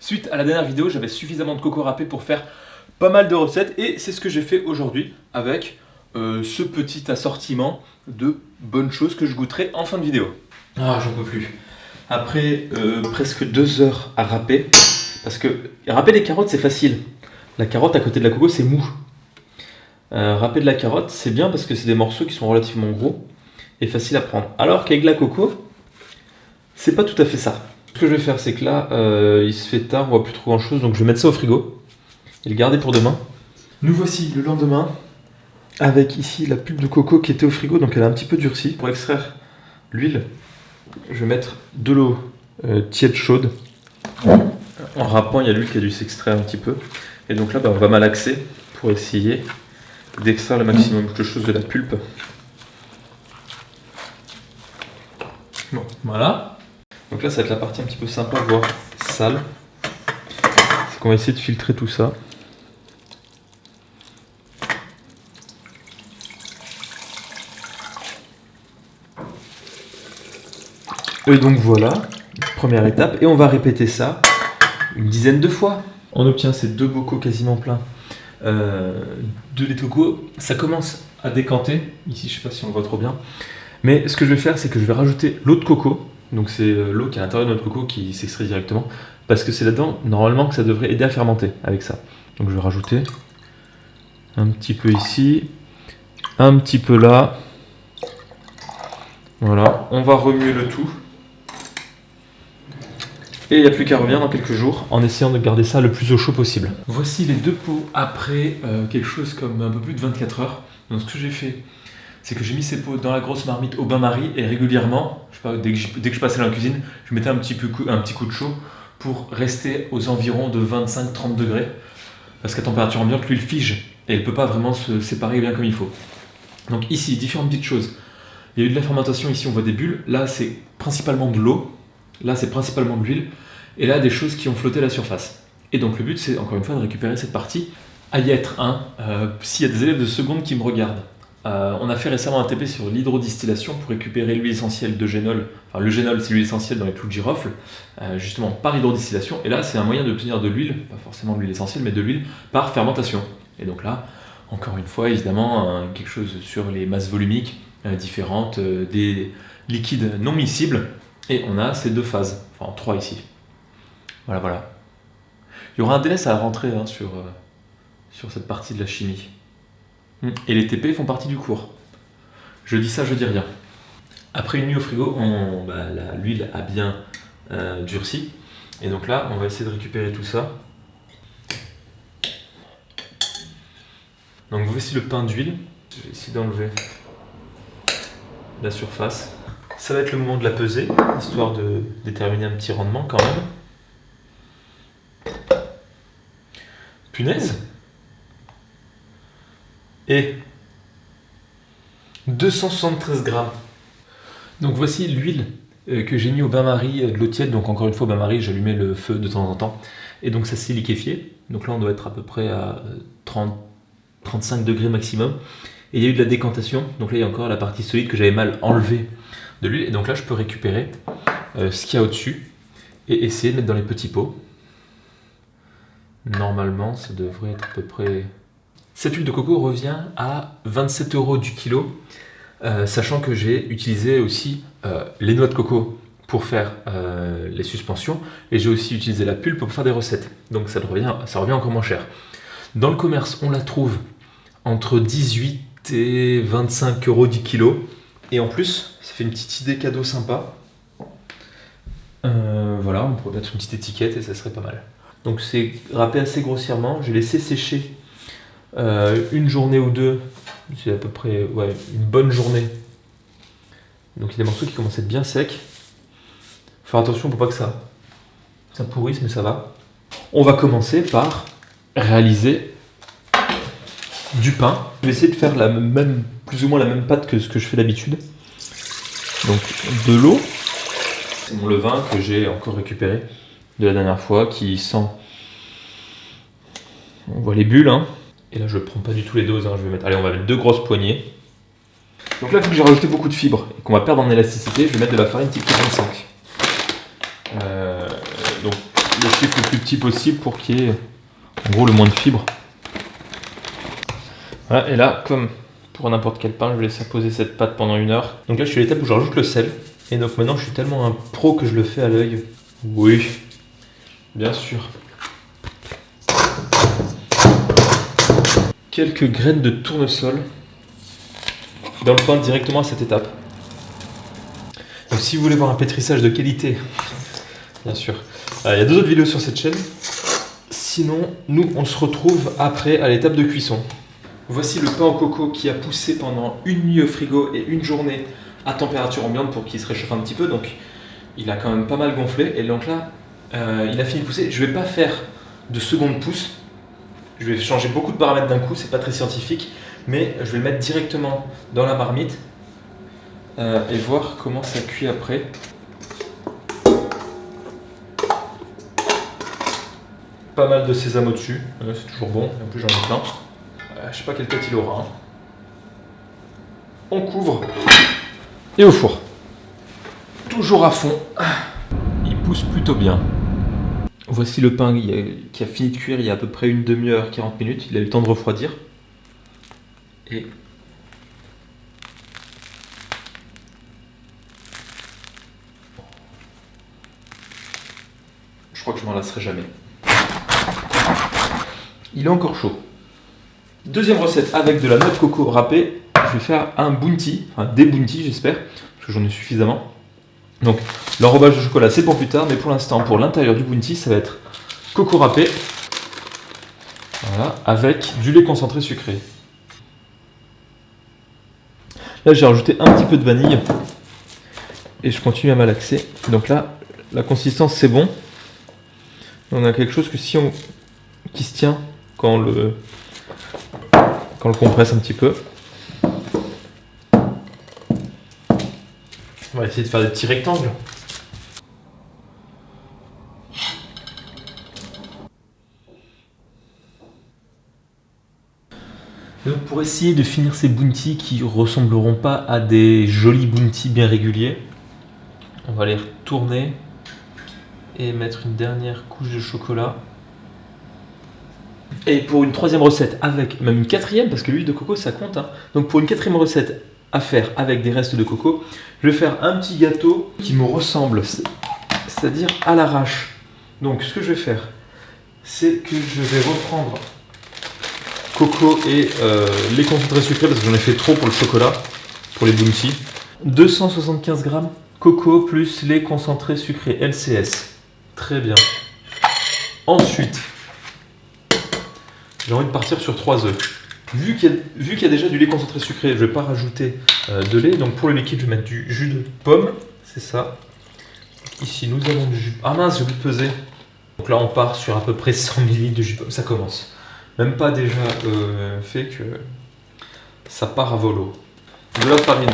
Suite à la dernière vidéo, j'avais suffisamment de coco râpé pour faire pas mal de recettes et c'est ce que j'ai fait aujourd'hui avec ce petit assortiment de bonnes choses que je goûterai en fin de vidéo. Ah, j'en peux plus. Après presque 2 heures à râper, parce que râper des carottes c'est facile. La carotte à côté de la coco c'est mou. Râper de la carotte c'est bien parce que c'est des morceaux qui sont relativement gros et faciles à prendre. Alors qu'avec la coco, c'est pas tout à fait ça. Ce que je vais faire c'est que là il se fait tard, on voit plus trop grand chose, donc je vais mettre ça au frigo et le garder pour demain. Nous voici le lendemain avec ici la pulpe de coco qui était au frigo, donc elle a un petit peu durci. Pour extraire l'huile, je vais mettre de l'eau tiède chaude. En râpant, il y a l'huile qui a dû s'extraire un petit peu. Et donc là, on va malaxer pour essayer d'extraire le maximum de choses de la pulpe. Bon, voilà. Donc là, ça va être la partie un petit peu sympa, voire sale. C'est qu'on va essayer de filtrer tout ça. Et donc voilà, première étape. Et on va répéter ça une dizaine de fois. On obtient ces 2 bocaux quasiment pleins de lait de coco. Ça commence à décanter. Ici, je ne sais pas si on le voit trop bien. Mais ce que je vais faire, c'est que je vais rajouter l'eau de coco. Donc c'est l'eau qui est à l'intérieur de notre coco qui s'extrait directement. Parce que c'est là-dedans, normalement, que ça devrait aider à fermenter avec ça. Donc je vais rajouter un petit peu ici, un petit peu là. Voilà, on va remuer le tout. Et il n'y a plus qu'à revenir dans quelques jours en essayant de garder ça le plus au chaud possible. Voici les 2 pots après quelque chose comme un peu plus de 24 heures. Donc ce que j'ai fait, c'est que j'ai mis ces pots dans la grosse marmite au bain-marie et régulièrement, je sais pas, dès que je passais dans la cuisine, je mettais un petit coup de chaud pour rester aux environs de 25-30 degrés. Parce qu'à température ambiante, l'huile fige et elle ne peut pas vraiment se séparer bien comme il faut. Donc ici, différentes petites choses. Il y a eu de la fermentation, ici on voit des bulles. Là, c'est principalement de l'eau. Là, c'est principalement de l'huile. Et là, des choses qui ont flotté à la surface. Et donc, le but, c'est encore une fois de récupérer cette partie. À y être s'il y a des élèves de seconde qui me regardent, on a fait récemment un TP sur l'hydrodistillation pour récupérer l'huile essentielle de génol. Enfin, le génol, c'est l'huile essentielle dans les clous de girofle, justement par hydrodistillation. Et là, c'est un moyen d'obtenir de l'huile, pas forcément de l'huile essentielle, mais de l'huile par fermentation. Et donc là, encore une fois, évidemment, quelque chose sur les masses volumiques différentes, des liquides non miscibles. Et on a ces 2 phases, enfin 3 ici. Voilà. Il y aura un délai à rentrer sur cette partie de la chimie. Et les TP font partie du cours. Je dis ça, je dis rien. Après une nuit au frigo, l'huile a bien durci. Et donc là, on va essayer de récupérer tout ça. Donc voici le pain d'huile. Je vais essayer d'enlever la surface. Ça va être le moment de la peser, histoire de déterminer un petit rendement quand même. Punaise! Et 273 grammes. Donc voici l'huile que j'ai mis au bain-marie de l'eau tiède. Donc encore une fois, au bain-marie, j'allumais le feu de temps en temps. Et donc ça s'est liquéfié. Donc là, on doit être à peu près à 30-35 degrés maximum. Et il y a eu de la décantation. Donc là, il y a encore la partie solide que j'avais mal enlevée de l'huile. Et donc là, je peux récupérer ce qu'il y a au-dessus et essayer de mettre dans les petits pots. Normalement, ça devrait être à peu près... Cette huile de coco revient à 27 € du kilo, sachant que j'ai utilisé aussi les noix de coco pour faire les suspensions et j'ai aussi utilisé la pulpe pour faire des recettes. Donc ça revient encore moins cher. Dans le commerce, on la trouve entre 18 et 25 € du kilo. Et en plus, ça fait une petite idée cadeau sympa. Voilà, on pourrait mettre une petite étiquette et ça serait pas mal. Donc c'est râpé assez grossièrement. J'ai laissé sécher une journée ou 2. C'est à peu près une bonne journée. Donc il y a des morceaux qui commencent à être bien secs. Faut faire attention pour pas que ça pourrisse, mais ça va. On va commencer par réaliser du pain. Je vais essayer de faire plus ou moins la même pâte que ce que je fais d'habitude. Donc de l'eau. C'est mon levain que j'ai encore récupéré de la dernière fois qui sent... On voit les bulles, hein. Et là je prends pas du tout les doses, hein. On va mettre 2 grosses poignées. Donc là, vu que j'ai rajouté beaucoup de fibres et qu'on va perdre en élasticité, je vais mettre de la farine type 65. Donc le chiffre le plus petit possible pour qu'il y ait en gros le moins de fibres. Voilà, et là, comme pour n'importe quel pain, je vais laisser poser cette pâte pendant 1 heure. Donc là, je suis à l'étape où je rajoute le sel. Et donc maintenant, je suis tellement un pro que je le fais à l'œil. Oui, bien sûr. Quelques graines de tournesol dans le pain directement à cette étape. Donc si vous voulez voir un pétrissage de qualité, bien sûr, il y a 2 autres vidéos sur cette chaîne. Sinon, nous, on se retrouve après à l'étape de cuisson. Voici le pain au coco qui a poussé pendant 1 nuit au frigo et 1 journée à température ambiante pour qu'il se réchauffe un petit peu. Donc, il a quand même pas mal gonflé. Et donc là, il a fini de pousser. Je ne vais pas faire de seconde pousse. Je vais changer beaucoup de paramètres d'un coup. C'est pas très scientifique. Mais je vais le mettre directement dans la marmite et voir comment ça cuit après. Pas mal de sésame au-dessus. C'est toujours bon. En plus, j'en ai plein. Je sais pas quelle tête il aura. Hein. On couvre et au four. Toujours à fond. Il pousse plutôt bien. Voici le pain qui a fini de cuire il y a à peu près une demi-heure, 40 minutes. Il a eu le temps de refroidir. Et je crois que je m'en lasserai jamais. Il est encore chaud. Deuxième recette avec de la noix de coco râpée. Je vais faire un bounty, enfin des bounties j'espère, parce que j'en ai suffisamment. Donc l'enrobage de chocolat c'est pour plus tard, mais pour l'instant pour l'intérieur du bounty ça va être coco râpé, voilà, avec du lait concentré sucré. Là j'ai rajouté un petit peu de vanille et je continue à malaxer. Donc là la consistance c'est bon. On a quelque chose que qui se tient quand on le compresse un petit peu. On va essayer de faire des petits rectangles. Donc pour essayer de finir ces bounties qui ressembleront pas à des jolis bounties bien réguliers, on va les retourner et mettre une dernière couche de chocolat. Et pour une 3e recette avec, même une 4e, parce que l'huile de coco ça compte, hein. Donc pour une 4e recette à faire avec des restes de coco, je vais faire un petit gâteau qui me ressemble, c'est-à-dire à l'arrache. Donc ce que je vais faire, c'est que je vais reprendre coco et les concentrés sucrés, parce que j'en ai fait trop pour le chocolat, pour les bounties. 275 g coco plus les concentrés sucrés LCS. Très bien. Ensuite, j'ai envie de partir sur 3 œufs. Vu qu'il y a déjà du lait concentré sucré, je ne vais pas rajouter de lait. Donc pour le liquide, je vais mettre du jus de pomme. C'est ça. Ici, nous avons du jus. Ah mince, j'ai oublié de peser. Donc là, on part sur à peu près 100 ml de jus de pomme. Ça commence. Même pas déjà fait que ça part à volo. De la farine.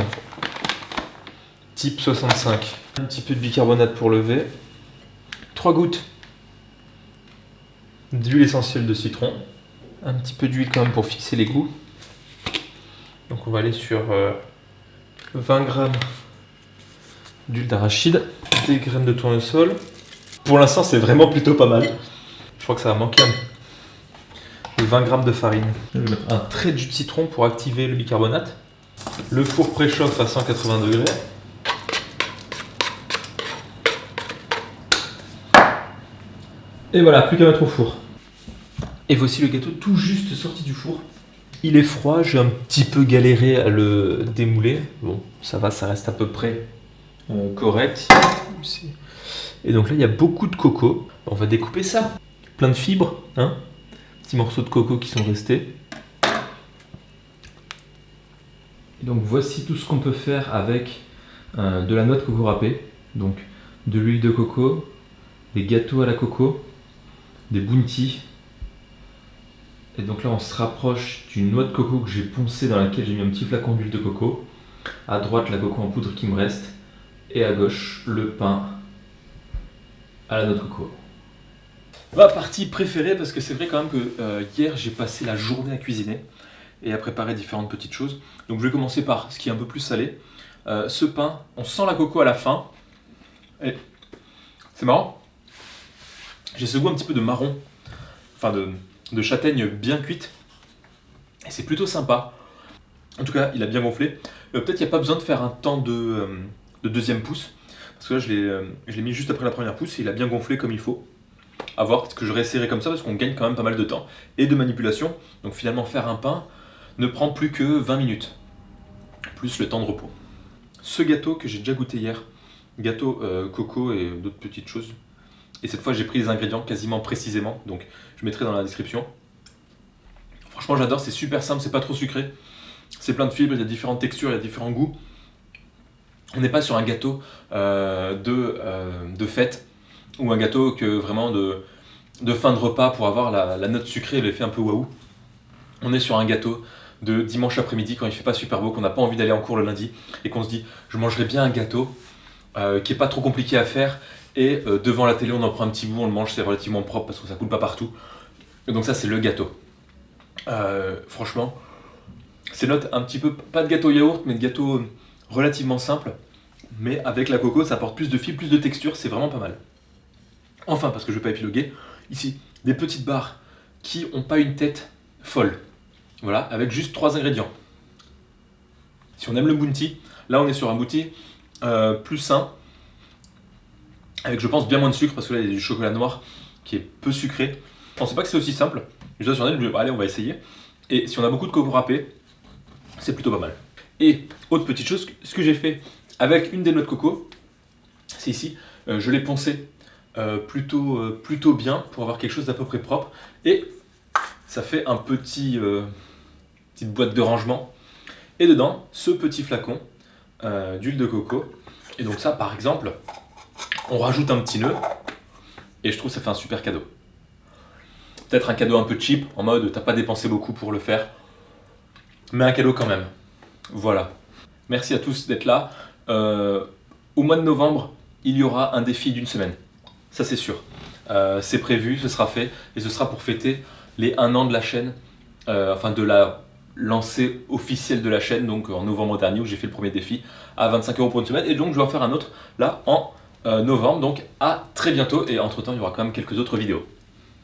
Type 65. Un petit peu de bicarbonate pour lever. 3 gouttes d'huile essentielle de citron. Un petit peu d'huile quand même pour fixer les goûts. Donc on va aller sur 20 g d'huile d'arachide, des graines de tournesol. Pour l'instant c'est vraiment plutôt pas mal. Je crois que ça va manquer 20 g de farine. Je vais mettre un trait de jus de citron pour activer le bicarbonate. Le four préchauffe à 180 degrés. Et voilà, plus qu'à mettre au four. Et voici le gâteau tout juste sorti du four. Il est froid, j'ai un petit peu galéré à le démouler. Bon, ça va, ça reste à peu près correct. Et donc là, il y a beaucoup de coco. On va découper ça. Plein de fibres, hein. Petits morceaux de coco qui sont restés. Et donc voici tout ce qu'on peut faire avec de la noix de coco râpée. Donc de l'huile de coco, des gâteaux à la coco, des bounties. Et donc là on se rapproche d'une noix de coco que j'ai poncée dans laquelle j'ai mis un petit flacon d'huile de coco. À droite la coco en poudre qui me reste. Et à gauche le pain à la noix de coco. Ma partie préférée, parce que c'est vrai quand même que hier j'ai passé la journée à cuisiner et à préparer différentes petites choses. Donc je vais commencer par ce qui est un peu plus salé. Ce pain, on sent la coco à la fin. Et c'est marrant. J'ai ce goût un petit peu de marron, enfin de châtaigne bien cuite. Et c'est plutôt sympa. En tout cas, il a bien gonflé. Peut-être qu'il n'y a pas besoin de faire un temps de deuxième pouce. Parce que là, je l'ai mis juste après la première pouce et il a bien gonflé comme il faut. À voir, peut-être que je réessayerai comme ça parce qu'on gagne quand même pas mal de temps et de manipulation. Donc finalement, faire un pain ne prend plus que 20 minutes, plus le temps de repos. Ce gâteau que j'ai déjà goûté hier, gâteau coco et d'autres petites choses. Et cette fois, j'ai pris les ingrédients quasiment précisément, donc je mettrai dans la description. Franchement, j'adore, c'est super simple, c'est pas trop sucré. C'est plein de fibres, il y a différentes textures, il y a différents goûts. On n'est pas sur un gâteau de fête ou un gâteau que vraiment de fin de repas pour avoir la note sucrée et l'effet un peu waouh. On est sur un gâteau de dimanche après-midi quand il fait pas super beau, qu'on n'a pas envie d'aller en cours le lundi et qu'on se dit je mangerai bien un gâteau qui est pas trop compliqué à faire et devant la télé on en prend un petit bout, on le mange, c'est relativement propre parce que ça coule pas partout. Et donc ça c'est le gâteau. Franchement, c'est note un petit peu, pas de gâteau yaourt mais de gâteau relativement simple, mais avec la coco ça apporte plus de fibres, plus de texture, c'est vraiment pas mal. Enfin, parce que je ne vais pas épiloguer, ici des petites barres qui n'ont pas une tête folle. Voilà, avec juste 3 ingrédients. Si on aime le bounty, là on est sur un bounty plus sain, avec je pense bien moins de sucre, parce que là il y a du chocolat noir qui est peu sucré. Je pensais pas que c'est aussi simple. Je dois sur net, allez on va essayer. Et si on a beaucoup de coco râpé, c'est plutôt pas mal. Et autre petite chose, ce que j'ai fait avec une des noix de coco, c'est ici, je l'ai poncé plutôt bien pour avoir quelque chose d'à peu près propre. Et ça fait un petite boîte de rangement. Et dedans, ce petit flacon d'huile de coco. Et donc ça, par exemple, on rajoute un petit nœud. Et je trouve que ça fait un super cadeau. Peut-être un cadeau un peu cheap, en mode t'as pas dépensé beaucoup pour le faire. Mais un cadeau quand même. Voilà. Merci à tous d'être là. Au mois de novembre, il y aura un défi d'1 semaine. Ça c'est sûr. C'est prévu, ce sera fait. Et ce sera pour fêter les 1 an de la chaîne. Enfin de la lancée officielle de la chaîne. Donc en novembre dernier où j'ai fait le premier défi à 25 € pour 1 semaine. Et donc je vais en faire un autre là en novembre. Donc à très bientôt. Et entre temps il y aura quand même quelques autres vidéos.